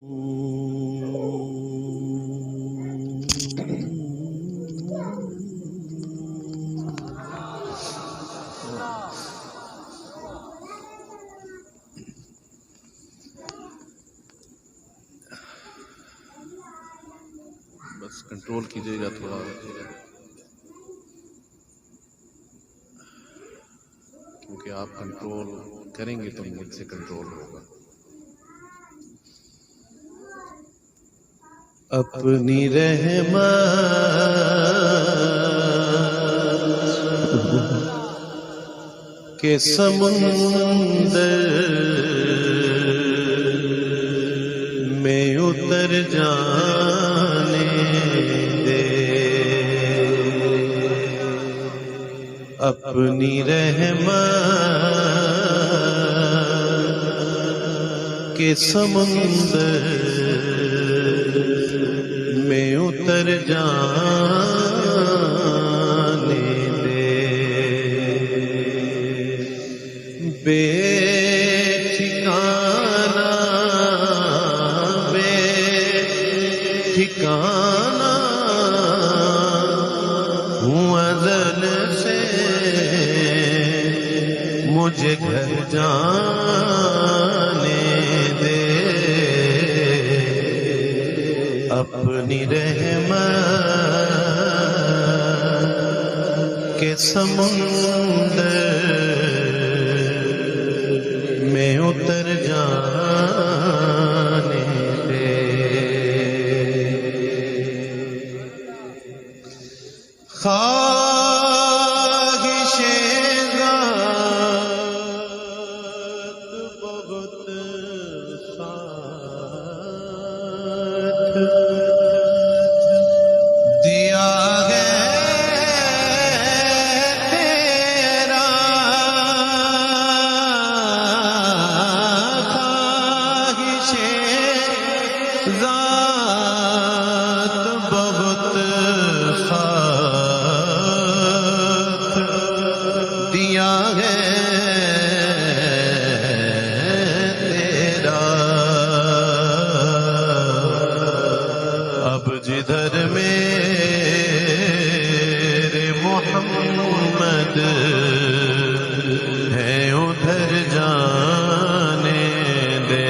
بس کنٹرول کیجیے گا تھوڑا، کیونکہ آپ کنٹرول کریں گے تو مجھ سے کنٹرول ہوگا۔ اپنی رحمت کے سمندر میں اتر جانے دے، اپنی رحمت کے سمندر میں اتر جانے دے، بے ٹھکانہ ہوں ازل سے، مجھے گھر جانے دے، اپنی رحمت کے سمندر میں اتر جانے دے۔ خواہش ذات بہت ساتھ دیا ہے تیرا، خواہش ذات بہت دیا ہے تیرا، اب جدھر میرے محمد ہے ادھر جانے دے،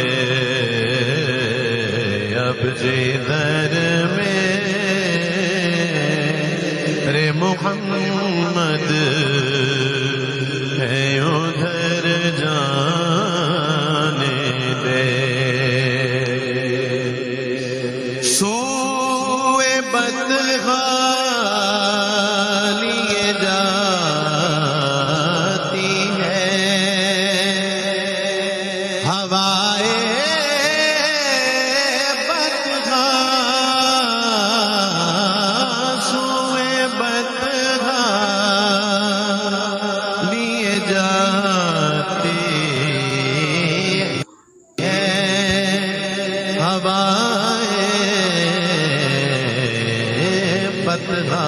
اب جدھر میرے محمد ہے ادھر جانے دے، سوئے بدغا لیے جاتی ہے ہوائے بدغا، سوئے بدغا جاتی ہے ہوائے بدغا